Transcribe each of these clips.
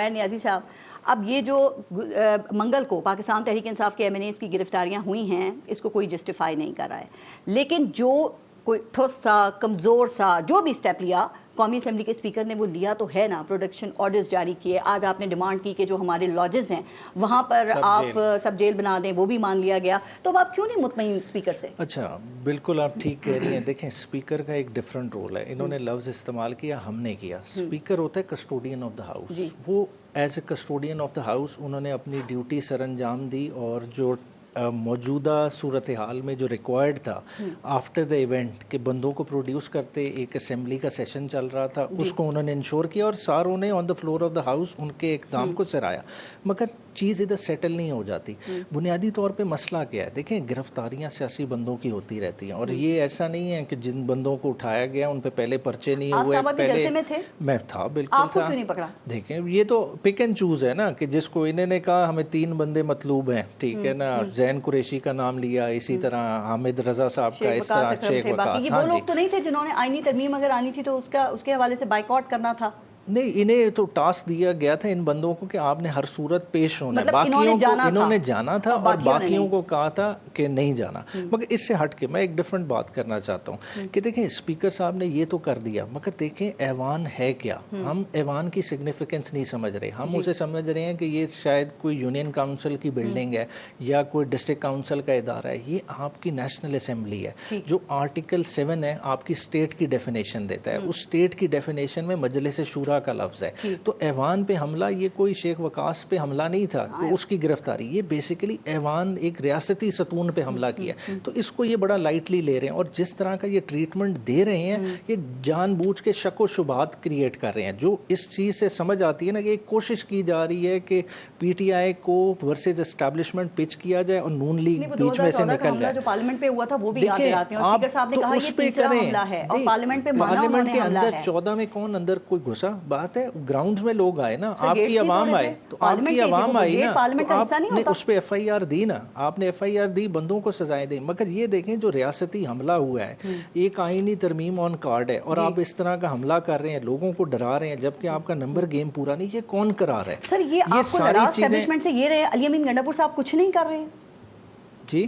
عمیر نیازی صاحب، اب یہ جو منگل کو پاکستان تحریک انصاف کے MNAs کی گرفتاریاں ہوئی ہیں، اس کو کوئی جسٹیفائی نہیں کر رہا ہے، لیکن جو کوئی ٹھوس سا کمزور سا جو بھی سٹیپ لیا قومی اسمبلی کے اسپیکر نے، وہ لیا تو ہے نا، پروڈکشن آرڈرز جاری کیے. آج آپ نے ڈیمانڈ کی کہ جو ہمارے لاجز ہیں وہاں پر آپ سب جیل بنا دیں، وہ بھی مان لیا گیا. تو اب آپ کیوں نہیں مطمئن اسپیکر سے؟ اچھا بالکل آپ ٹھیک کہہ رہی ہیں. دیکھیں اسپیکر کا ایک ڈفرینٹ رول ہے. انہوں نے لفظ استعمال کیا، ہم نے کیا. اسپیکر ہوتا ہے کسٹوڈین آف دا ہاؤس. وہ as a custodian of the house انہوں نے اپنی ڈیوٹی سر انجام دی، اور جو موجودہ صورتحال میں جو ریکوائرڈ تھا آفٹر دا ایونٹ کہ بندوں کو پروڈیوس کرتے، ایک اسمبلی کا سیشن چل رہا تھا، اس کو انہوں نے انشور کیا، اور ساروں نے on the floor of the house ان کے اقدام کو سراہا. مگر چیز ادھر سیٹل نہیں ہو جاتی. بنیادی طور پہ مسئلہ کیا ہے؟ دیکھیں گرفتاریاں سیاسی بندوں کی ہوتی رہتی ہیں، اور یہ ایسا نہیں ہے کہ جن بندوں کو اٹھایا گیا ان پہ پہلے پرچے نہیں ہوئے. پہلے میں تھا، بالکل تھا. دیکھیں یہ تو پک اینڈ چوز ہے نا، کہ جس کو انہوں نے کہا ہمیں 3 بندے مطلوب ہیں، ٹھیک ہے نا، زین قریشی کا نام لیا، اسی طرح حامد رضا صاحب کا، اس طرح شیخ وقاص. یہ وہ لوگ تو نہیں تھے جنہوں نے آئینی ترمیم اگر آنی تھی تو اس کے حوالے سے بائیکاٹ کرنا تھا؟ نہیں، انہیں تو ٹاسک دیا گیا تھا ان بندوں کو کہ آپ نے ہر صورت پیش ہونا ہے. باقیوں کو انہوں نے جانا تھا اور باقیوں کو کہا تھا کہ نہیں جانا. مگر اس سے ہٹ کے میں ایک ڈفرینٹ بات کرنا چاہتا ہوں کہ دیکھیں اسپیکر صاحب نے یہ تو کر دیا، مگر دیکھیں ایوان ہے کیا؟ ہم ایوان کی سگنیفیکنس نہیں سمجھ رہے. ہم اسے سمجھ رہے ہیں کہ یہ شاید کوئی یونین کاؤنسل کی بلڈنگ ہے یا کوئی ڈسٹرکٹ کاؤنسل کا ادارہ ہے. یہ آپ کی نیشنل اسمبلی ہے. جو آرٹیکل 7 ہے آپ کی اسٹیٹ کی ڈیفینیشن دیتا ہے. اس اسٹیٹ کی ڈیفینیشن میں مجلس شورا کا لفظ ہے. تو ایوان پہ حملہ یہ کوئی شیخ وقاص پہ حملہ نہیں تھا اس کی گرفتاری. یہ بیسیکلی ایوان ایک ریاستی ستون پہ حملہ کیا. تو اس کو یہ بڑا لائٹلی لے رہے ہیں، اور جس طرح کا یہ ٹریٹمنٹ دے رہے ہیں یہ جان بوجھ کے شک و شبہات کریٹ کر رہے ہیں. جو اس چیز سے سمجھ آتی ہے نا کہ ایک کوشش کی جا رہی ہے کہ PTI کو ورسز اسٹیبلشمنٹ پچ کیا جائے اور نون لیگ بیچ میں سے نکل جائے. جو پارلیمنٹ پہ ہوا تھا وہ بھی یاد دلاتے ہیں، اور اسپیکر صاحب نے کہا یہ تیسرا حملہ ہے، اور پارلیمنٹ پہ مانا انہوں نے حملہ ہے. 14 میں کون اندر کوئی گھسا؟ بات ہے گراؤنڈز میں لوگ آئے نا، آپ کی عوام آئے، تو آپ کی عوام آئی نا، تو آپ نے اس پہ FIR دی نا، آپ نے FIR دی، بندوں کو سزائیں دیں. مگر یہ دیکھیں جو ریاستی حملہ ہوا ہے ایک آئینی ترمیم آن کارڈ ہے، اور آپ اس طرح کا حملہ کر رہے ہیں، لوگوں کو ڈرا رہے ہیں، جبکہ آپ کا نمبر گیم پورا نہیں. یہ کون کرا رہا ہے؟ سر یہ آپ کو لڑا اسٹیبلشمنٹ سے یہ رہے. علی امین گنڈاپور صاحب کچھ نہیں کر رہے ہیں.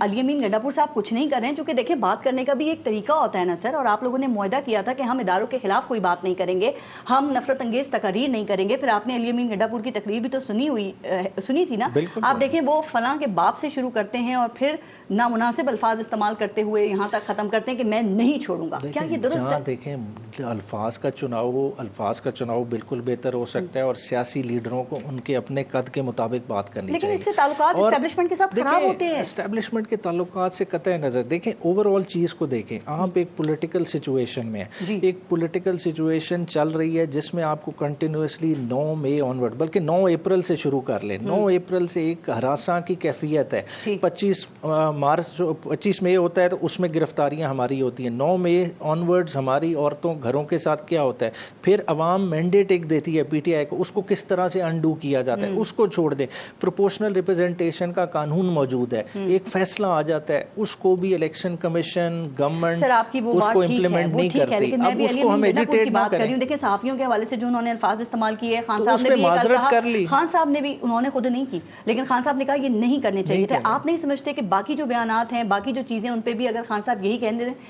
علی امین گنڈاپور صاحب کچھ نہیں کر رہے ہیں، چونکہ دیکھیں بات کرنے کا بھی ایک طریقہ ہوتا ہے نا سر. اور آپ لوگوں نے معاہدہ کیا تھا کہ ہم اداروں کے خلاف کوئی بات نہیں کریں گے، ہم نفرت انگیز تقاریر نہیں کریں گے. پھر آپ نے علی امین گنڈاپور کی تقریر بھی تو سنی تھی نا. آپ دیکھیں وہ فلاں کے باپ سے شروع کرتے ہیں اور پھر نامناسب الفاظ استعمال کرتے ہوئے یہاں تک ختم کرتے ہیں کہ میں نہیں چھوڑوں گا. کیا یہ درست ہے؟ دیکھیں الفاظ کا چناؤ بالکل بہتر ہو سکتا ہے، اور سیاسی لیڈروں کو ان کے اپنے قد کے مطابق بات کرنی چاہیے. لیکن اس سے تعلقات اسٹیبلشمنٹ کے ساتھ خراب ہوتے ہیں. اسٹیبلشمنٹ کے تعلقات سے قطع نظر دیکھیں اوور آل چیز کو دیکھیں. آپ ایک پولیٹیکل سچویشن میں ایک پولیٹیکل سچویشن چل رہی ہے جس میں آپ کو کنٹینیوسلی 9 مئی آنورڈ، بلکہ 9 اپریل سے شروع کر لیں. 9 اپریل سے ایک ہراساں کی کیفیت ہے. 25 مئی ہوتا ہے تو اس میں گرفتاریاں ہماری ہوتی ہیں. 9 مئی آنورڈز ہماری عورتوں گھروں کے ساتھ کیا ہوتا ہے. پھر عوام مینڈیٹ ایک دیتی ہے PTI کو، اس کو کس طرح سے انڈو کیا جاتا ہے اس کو چھوڑ دیں. پروپورشنل ریپرزنٹیشن کا قانون موجود ہے، ایک فیصلہ آ جاتا ہے، اس کو بھی الیکشن کمیشن گورنمنٹ اس کو امپلیمنٹ نہیں کرتی. اب اس کو ہم ایجیٹیٹ نہ کریں. دیکھیں صحافیوں کے حوالے سے جو انہوں نے الفاظ استعمال کیے، خان صاحب نے بھی معذرت کر لی. خان صاحب نے بھی، انہوں نے خود نہیں کی، لیکن خان صاحب نے کہا یہ نہیں کرنے چاہیے تھے. آپ نہیں سمجھتے کہ باقی جو بیانات ہیں، باقی جو چیزیں، ان پہ بھی اگر خان صاحب یہی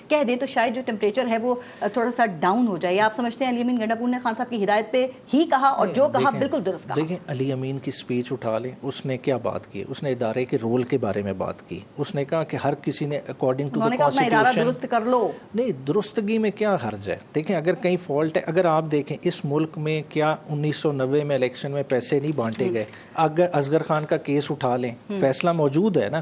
کہہ دیں تو شاید جو ٹیمپریچر ہے وہ تھوڑا سا ڈاؤن ہو جائے؟ آپ سمجھتے ہیں علی امین گنڈاپور نے خان صاحب کی ہدایت پہ ہی کہا، اور جو کہا بالکل درست کہا؟ دیکھیں علی امین کی سپیچ اٹھا لیں، اس نے کیا بات کی؟ اس نے ادارے کے رول کے بارے میں بات کی. اس نے کہا کہ ہر کسی نے اکارڈنگ ٹو دی کانسٹیٹیوشن درست کر لو. نہیں، درستگی میں کیا حرج ہے؟ دیکھیں اگر کہیں فالٹ ہے، اگر آپ دیکھیں اس ملک میں کیا 1990 میں الیکشن میں پیسے نہیں بانٹے گئے؟ اگر اصغر خان کا کیس اٹھا لیں، فیصلہ موجود ہے نا.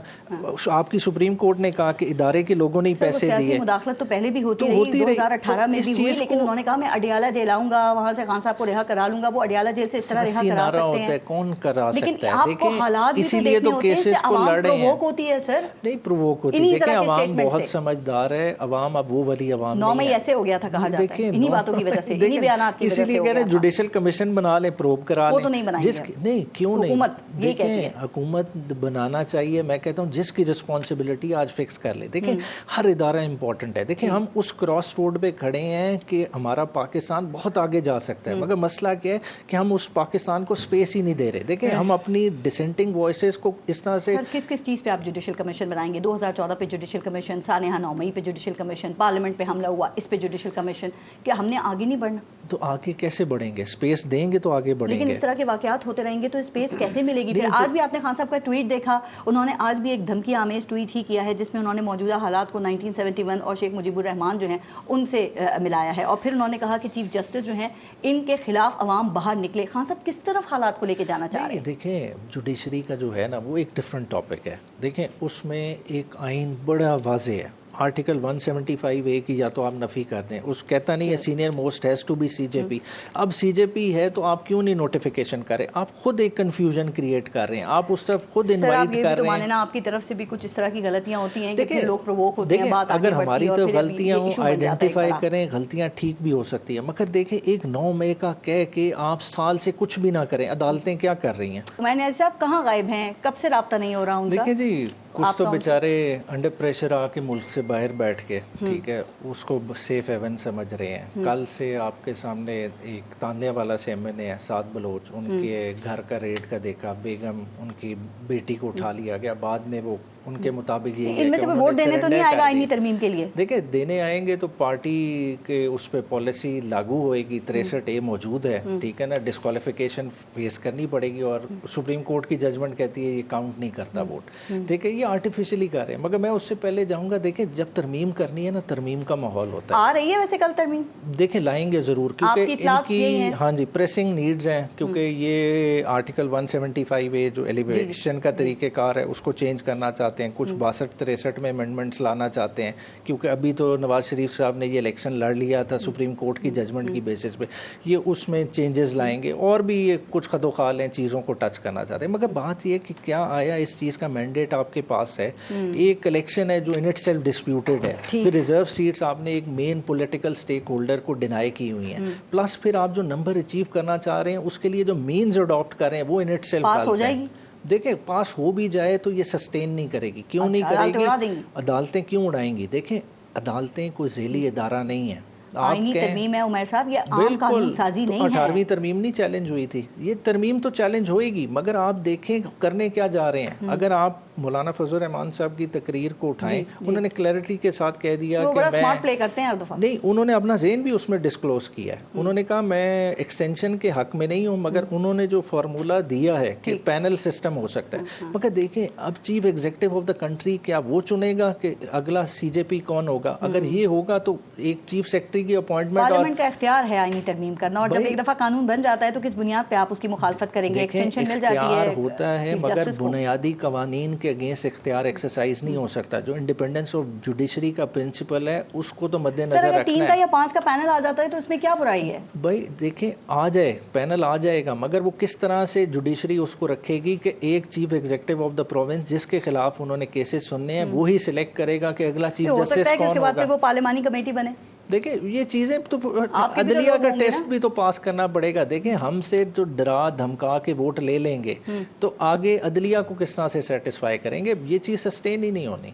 آپ کی سپریم کورٹ نے کہا کہ ادارے کے لوگوں نے پیسے دیے. مداخلت تو پہلے بھی ہوتی رہی، 2018 میں بھی ہوئی، لیکن انہوں نے کہا میں اڈیالہ جیل آؤں گا، وہاں سے خان صاحب کو رہا کرا لوں گا. وہ اڈیالہ جیل سے اس طرح رہا کرا سکتے ہیں، کون کرا سکتا ہے؟ لیکن آپ کو حالات بھی اسی لیے تو کیسز کو لڑ رہے ہیں. ہوتی ہے سر. نہیں پرووک ہوتی. دیکھیں عوام بہت سمجھدار ہے, عوام اب وہ والی عوام 9 مئی ایسے ہو گیا تھا کہا جاتا ہے انہی باتوں کی وجہ سے, انہی بیانات کی وجہ سے. اسی لیے کہہ رہے ہیں جوڈیشل کمیشن بنا لیں, پروب کرا لیں. وہ تو نہیں بنائیں گے. نہیں کیوں نہیں, دیکھیں حکومت بنانا چاہیے. میں کہتا ہوں جس کی رسپانسبلٹی آج فکس کر لے. دیکھیں ہر ادارہ امپورٹنٹ ہے. دیکھیں ہم اس کراس روڈ پہ کھڑے ہیں کہ ہمارا پاکستان بہت آگے جا سکتا ہے, مگر مسئلہ کیا ہے کہ ہم اس پاکستان کو سپیس ہی نہیں دے رہے. دیکھیں ہم اپنی ڈسینٹنگ وائسز کو اس طرح سے. کس کس چیز پہ آپ جوڈیشل کمیشن بنائیں گے؟ 2014 پہ جوڈیشل کمیشن, سانحہ 9 مئی پہ جوڈیشل کمیشن, پارلیمنٹ پہ حملہ ہوا اس پہ جوڈیشل کمیشن. کیا ہم نے آگے نہیں بڑھنا؟ تو آگے کیسے بڑھیں گے؟ سپیس دیں گے تو آگے بڑھیں گے. لیکن اس طرح کے واقعات ہوتے رہیں گے تو سپیس کیسے ملے گی؟ پھر آج بھی آپ نے خان صاحب کا ٹویٹ دیکھا, انہوں نے آج بھی ایک دھمکی آمیز ٹویٹ ہی کیا ہے جس میں انہوں نے موجودہ حالات کو 1971 اور شیخ مجیب الرحمان جو ہیں ان سے ملایا ہے, اور پھر انہوں نے کہا کہ چیف جسٹس جو ہیں ان کے خلاف عوام باہر نکلے. خان صاحب کس طرف حالات کو لے کے جانا چاہ رہے ہیں؟ دیکھیں جوڈیشری کا جو ہے نا وہ ایک ڈفرینٹ ٹاپک ہے. دیکھیں اس میں ایک آئین بڑا واضح ہے, آرٹیکل 175A کی یا تو آپ نفی کر دیں. اس کہتا نہیں ہے senior most has to be C J P. اب سی جے پی ہے تو آپ کیوں نہیں نوٹیفیکیشن کریں؟ آپ خود ایک کنفیوژن کریٹ کر رہے ہیں, آپ اس طرف خود انوائٹ کر رہے ہیں. آپ کی طرف سے بھی کچھ اس طرح کی غلطیاں ہوتی ہیں کہ لوگ پرووک ہوتے ہیں. بات اگر ہماری تو غلطیاں ہوں آئیڈینٹیفائی کریں, غلطیاں ٹھیک بھی ہو سکتی ہیں, مگر دیکھیں ایک 9 مئی کا کہہ کے آپ سال سے کچھ بھی نہ کریں. عدالتیں کیا کر رہی ہیں؟ میں نے صاحب کہاں غائب ہیں, کب سے رابطہ نہیں ہو رہا ان کا؟ دیکھیں جی کچھ تو بیچارے انڈر پریشر آ کے ملک سے باہر بیٹھ کے ٹھیک ہے اس کو سیف ہیون سمجھ رہے ہیں. کل سے آپ کے سامنے ایک تانیہ والا سے ایم این اے ہے سعد بلوچ, ان کے گھر کا ریڈ کا دیکھا, بیگم ان کی بیٹی کو اٹھا لیا گیا. بعد میں وہ ان کے مطابق یہی ان میں سے کوئی ووٹ دینے تو نہیں آئے گا آئینی ترمیم کے لیے؟ دیکھیں دینے آئیں گے تو پارٹی کے اس پہ پالیسی لاگو ہوئے گی. 63A موجود ہے ٹھیک ہے نا, ڈسکوالیفیکیشن فیس کرنی پڑے گی, اور سپریم کورٹ کی ججمنٹ کہتی ہے یہ کاؤنٹ نہیں کرتا ووٹ. دیکھیں یہ آرٹیفیشلی کر رہے ہیں, مگر میں اس سے پہلے جاؤں گا. دیکھیں جب ترمیم کرنی ہے نا, ترمیم کا ماحول ہوتا ہے. آ رہی ہے ویسے کل ترمیم؟ دیکھیں لائیں گے ضرور, کیونکہ ان کی ہاں جی پریسنگ نیڈز ہیں, کیونکہ یہ آرٹیکل 175A جو ایلیویشن کا طریقہ کار ہے اس کو چینج کرنا چاہتے ہیں. کچھ 62-63 میں امینڈمنٹس لانا چاہتے ہیں, کیونکہ ابھی تو نواز شریف صاحب نے یہ الیکشن لڑ لیا تھا سپریم کورٹ کی ججمنٹ کی بیسس پہ. یہ اس میں چینجز لائیں گے, اور بھی یہ کچھ خد و خال ہیں چیزوں کو ٹچ کرنا چاہتے ہیں. مگر بات یہ کہ کیا آیا اس چیز کا مینڈیٹ آپ کے پاس ہے؟ ایک الیکشن ہے جو ان اٹ سیلف ڈسپیوٹیڈ ہے, پھر ریزرو سیٹس آپ نے ایک مین پولیٹیکل سٹیک ہولڈر کو ڈینائی کی ہوئی ہیں, پلس پھر آپ جو نمبر اچیو کرنا چاہ رہے ہیں اس کے لیے جو مینز اڈاپٹ کر رہے ہیں وہ ان اٹ سیلف پاس ہو جائے گی. دیکھیں پاس ہو بھی جائے تو یہ سسٹین نہیں کرے گی. کیوں نہیں کرے گی؟ عدالتیں کیوں اڑائیں گی؟ دیکھیں عدالتیں کوئی ذیلی ادارہ نہیں ہیں. آئینی ترمیم ہے عمر صاحب, یہ عام قانون سازی نہیں ہے. 18ویں ترمیم نہیں چیلنج ہوئی تھی, یہ ترمیم تو چیلنج ہوئے گی, مگر آپ دیکھیں کرنے کیا جا رہے ہیں. اگر آپ مولانا فضل الرحمان صاحب کی تقریر کو اٹھائیں, انہوں نے کلیئرٹی کے ساتھ کہہ دیا کہ میں پلے کرتے ہیں نہیں, انہوں نے اپنا ذہن بھی اس میں ڈسکلوز کیا ہے. انہوں نے کہا میں ایکسٹینشن کے حق میں نہیں ہوں, مگر انہوں نے جو فارمولا دیا ہے کہ پینل سسٹم ہو سکتا ہے. مگر دیکھیں اب chief executive of the country کیا وہ چنے گا کہ اگلا سی جے پی کون ہوگا؟ اگر یہ ہوگا تو ایک چیف سیکرٹری کی اپوائنٹمنٹ کا اختیار ہے آئینی ترمیم کرنا, اور جب ایک دفعہ قانون بن جاتا ہے تو کس بنیاد پہ آپ اس کی مخالفت کریں گے؟ ایکسٹینشن مل جاتی ہے, اختیار ہوتا ہے, مگر بنیادی قوانین کے اگینسٹ اختیار ایکسرسائز نہیں ہو سکتا. جو انڈیپینڈنس آف جوڈیشری کا پرنسپل ہے اس کو تو مد نظر رکھنا ہے. 3 کا یا 5 کا پینل آ جاتا ہے تو اس میں کیا برائی ہے؟ بھائی دیکھیں آ جائے, پینل آ جائے گا, مگر وہ کس طرح سے جوڈیشری اس کو رکھے گی کہ ایک chief executive of the province جس کے خلاف انہوں نے کیسز سننے ہیں وہی سلیکٹ کرے گا کہ اگلا چیف جسٹس کون ہوگا. اس کے بعد وہ پارلیمانی کمیٹی بنے. دیکھیں یہ چیزیں تو عدلیہ کا ٹیسٹ بھی تو پاس کرنا پڑے گا. دیکھیں ہم سے جو ڈرا دھمکا کے ووٹ لے لیں گے تو آگے عدلیہ کو کس طرح سے سیٹسفائی کریں گے؟ یہ چیز سسٹین ہی نہیں ہونی.